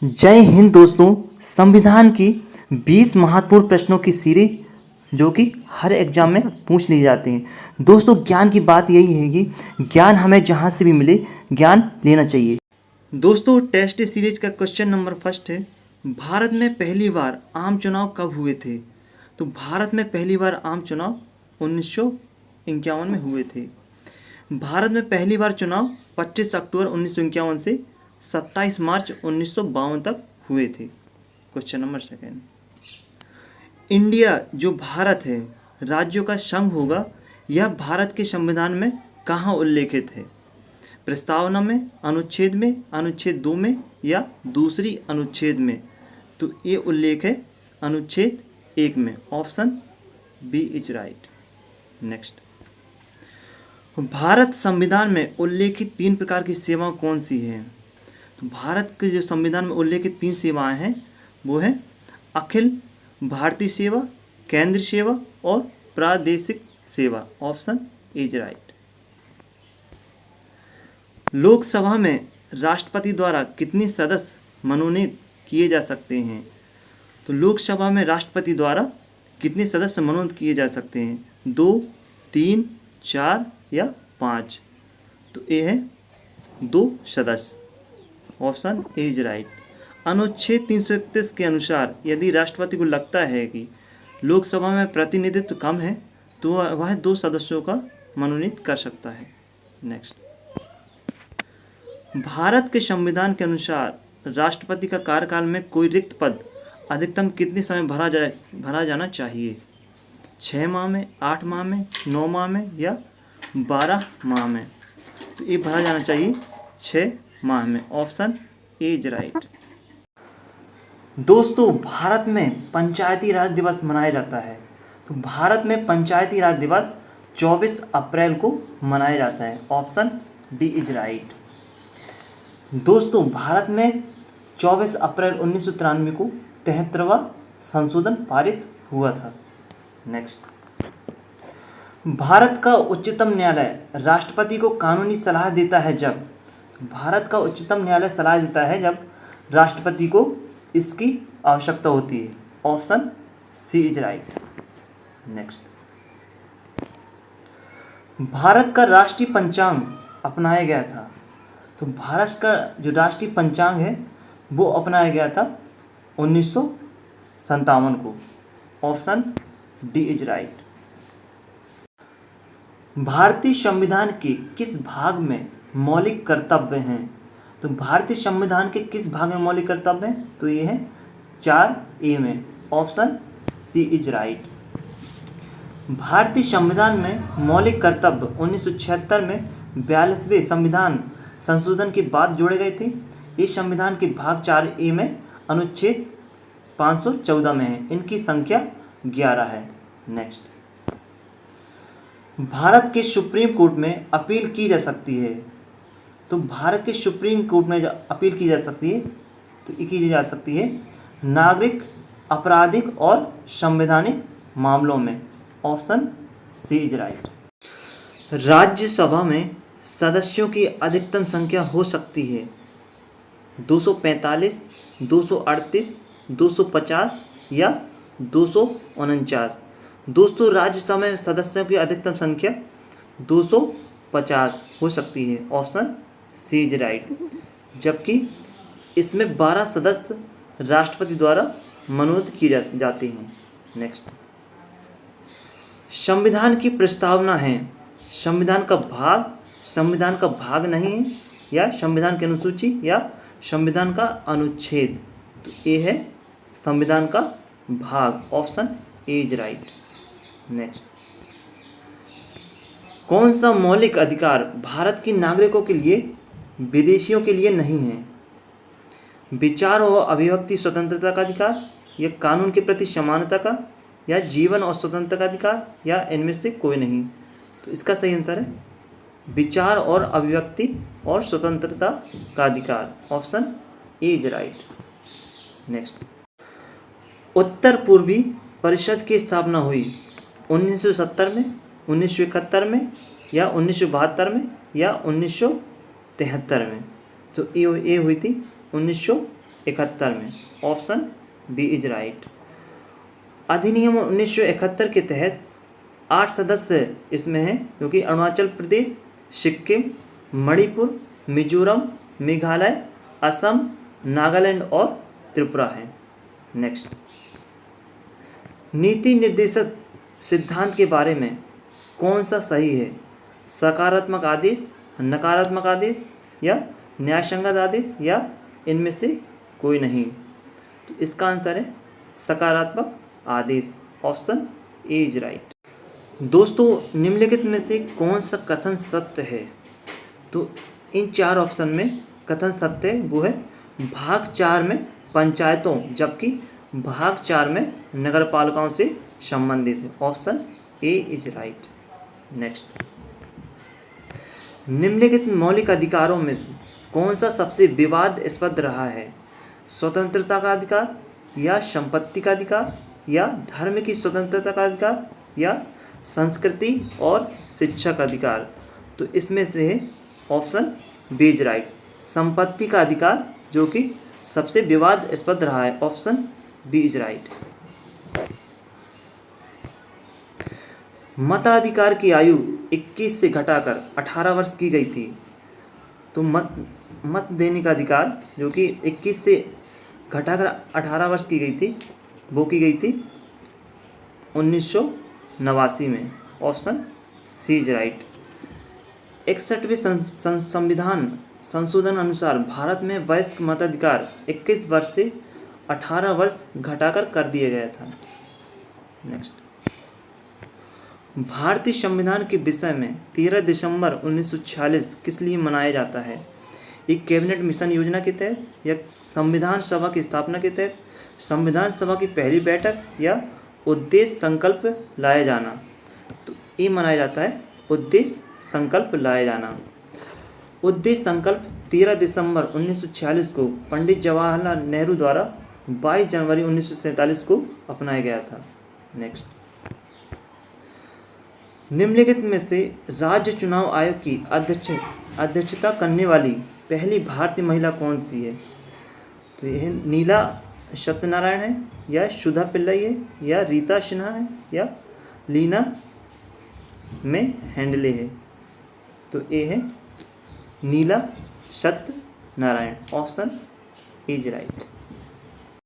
जय हिंद दोस्तों। संविधान की 20 महत्वपूर्ण प्रश्नों की सीरीज जो कि हर एग्जाम में पूछ ली जाती हैं। दोस्तों, ज्ञान की बात यही है कि ज्ञान हमें जहाँ से भी मिले ज्ञान लेना चाहिए। दोस्तों, टेस्ट सीरीज का क्वेश्चन नंबर फर्स्ट है, भारत में पहली बार आम चुनाव कब हुए थे? तो भारत में पहली बार आम चुनाव 1951 में हुए थे। भारत में पहली बार चुनाव 25 अक्टूबर 1951 से 27 मार्च 1952 तक हुए थे। क्वेश्चन नंबर सेकेंड, इंडिया जो भारत है राज्यों का संघ होगा, यह भारत के संविधान में कहाँ उल्लेखित है? प्रस्तावना में, अनुच्छेद में, अनुच्छेद 2 में या दूसरी अनुच्छेद में? तो ये उल्लेख है अनुच्छेद 1 में। Option B is right. Next, Bharat संविधान में उल्लेखित 3 प्रकार की सेवा कौन सी हैं? तो भारत के जो संविधान में उल्लेखित 3 सेवाएं हैं वो है अखिल भारतीय सेवा, केंद्रीय सेवा और प्रादेशिक सेवा। Option is right. लोकसभा में राष्ट्रपति द्वारा कितने सदस्य मनोनीत किए जा सकते हैं? तो लोकसभा में राष्ट्रपति द्वारा कितने सदस्य मनोनीत किए जा सकते हैं? 2, 3, 4 या 5? तो ए है 2 सदस्य। Option A is right. अनुच्छेद 331 के अनुसार यदि राष्ट्रपति को लगता है कि लोकसभा में प्रतिनिधित्व कम है तो वह 2 सदस्यों का मनोनीत कर सकता है। नेक्स्ट, भारत के संविधान के अनुसार राष्ट्रपति का कार्यकाल में कोई रिक्त पद अधिकतम कितने समय भरा जाना चाहिए? 6 माह में, 8 माह में, 9 माह में या 12 माह में? तो ये भरा जाना चाहिए 6 माह में। Option A is right. दोस्तों, भारत में पंचायती राज दिवस मनाया जाता है। तो भारत में पंचायती राज दिवस 24 अप्रैल को मनाया जाता है। Option D is right. दोस्तों, भारत में 24 अप्रैल 1993 को 73वां संशोधन पारित हुआ था। नेक्स्ट, भारत का उच्चतम न्यायालय राष्ट्रपति को कानूनी सलाह देता है जब? भारत का उच्चतम न्यायालय सलाह देता है जब राष्ट्रपति को इसकी आवश्यकता होती है। Option C is right. Next, Bharat का राष्ट्रीय पंचांग अपनाया गया था। तो भारत का जो राष्ट्रीय पंचांग है वो अपनाया गया था 1957 को। Option D is right. भारतीय संविधान के किस भाग में मौलिक कर्तव्य हैं? तो भारतीय संविधान के किस भाग में मौलिक कर्तव्य हैं? तो ये है 4A में। Option C is right. भारतीय संविधान में मौलिक कर्तव्य 1976 में 42वें संविधान संशोधन के बाद जोड़े गए थे। इस संविधान के भाग 4A में अनुच्छेद 514 में है। इनकी संख्या 11 है। नेक्स्ट, भारत के सुप्रीम कोर्ट में अपील की जा सकती है। तो भारत के सुप्रीम कोर्ट में जो अपील की जा सकती है तो ये की जा सकती है नागरिक, आपराधिक और संवैधानिक मामलों में। Option C is right. Rajya Sabha में सदस्यों की अधिकतम संख्या हो सकती है 245, 238, 250 या 249? दोस्तों, राज्यसभा में सदस्यों की अधिकतम संख्या 250 हो सकती है। Option C is right. जबकि इसमें 12 सदस्य राष्ट्रपति द्वारा मनोनीत किए जाते हैं। नेक्स्ट, संविधान की प्रस्तावना है संविधान का भाग, संविधान का भाग नहीं है या संविधान की अनुसूची या संविधान का अनुच्छेद? तो ये है संविधान का भाग। Option A is right. Next, कौन सा मौलिक अधिकार भारत के नागरिकों के लिए विदेशियों के लिए नहीं है? विचार और अभिव्यक्ति स्वतंत्रता का अधिकार, या कानून के प्रति समानता का, या जीवन और स्वतंत्रता का अधिकार, या इनमें से कोई नहीं? तो इसका सही आंसर है विचार और अभिव्यक्ति और स्वतंत्रता का अधिकार। Option A is right. Next, उत्तर पूर्वी परिषद की स्थापना हुई 1970 में, 1971 में या 1972 में या 1973 में? तो ये हुई थी 1971 में। Option B is right. अधिनियम 1971 के तहत 8 सदस्य इसमें हैं, जो कि अरुणाचल प्रदेश, सिक्किम, मणिपुर, मिजोरम, मेघालय, असम, नागालैंड और त्रिपुरा है। नेक्स्ट, नीति निर्देशक सिद्धांत के बारे में कौन सा सही है? सकारात्मक आदेश, नकारात्मक आदेश या न्यायसंगत आदेश या इनमें से कोई नहीं? तो इसका आंसर है सकारात्मक आदेश। Option A is right. दोस्तों, निम्नलिखित में से कौन सा कथन सत्य है? तो इन 4 ऑप्शन में कथन सत्य है वो है भाग 4 में पंचायतों, जबकि भाग 4 में नगरपालिकाओं से संबंधित है। Option A is right. Next, निम्नलिखित मौलिक अधिकारों में कौन सा सबसे विवादास्पद रहा है? स्वतंत्रता का अधिकार या संपत्ति का अधिकार या धर्म की स्वतंत्रता का अधिकार या संस्कृति और शिक्षा का अधिकार? तो इसमें से है ऑप्शन बी इज राइट, संपत्ति का अधिकार, जो कि सबसे विवादास्पद रहा है। Option B is right. मताधिकार की आयु 21 से घटाकर 18 वर्ष की गई थी। तो मत देने का अधिकार, जो कि 21 से घटाकर 18 वर्ष की गई थी, वो की गई थी 1989 में। Option C is right. 61वें संविधान संशोधन अनुसार भारत में वयस्क मताधिकार 21 वर्ष से 18 वर्ष घटाकर कर दिया गया था। नेक्स्ट, भारतीय संविधान के विषय में 13 दिसंबर 1946 किस लिए मनाया जाता है? एक कैबिनेट मिशन योजना के तहत या संविधान सभा की स्थापना के तहत, संविधान सभा की पहली बैठक या उद्देश्य संकल्प लाया जाना? तो ये मनाया जाता है उद्देश्य संकल्प लाया जाना। उद्देश्य संकल्प 13 दिसंबर 1946 को पंडित जवाहरलाल नेहरू द्वारा 22 जनवरी 1947 को अपनाया गया था। नेक्स्ट, निम्नलिखित में से राज्य चुनाव आयोग की अध्यक्षता करने वाली पहली भारतीय महिला कौन सी है? तो यह नीला सत्यनारायण है या सुधा पिल्लाई है या रीता सिन्हा है या लीना में हैंडले है? तो ये है Neela Satyanarayana. Option is right.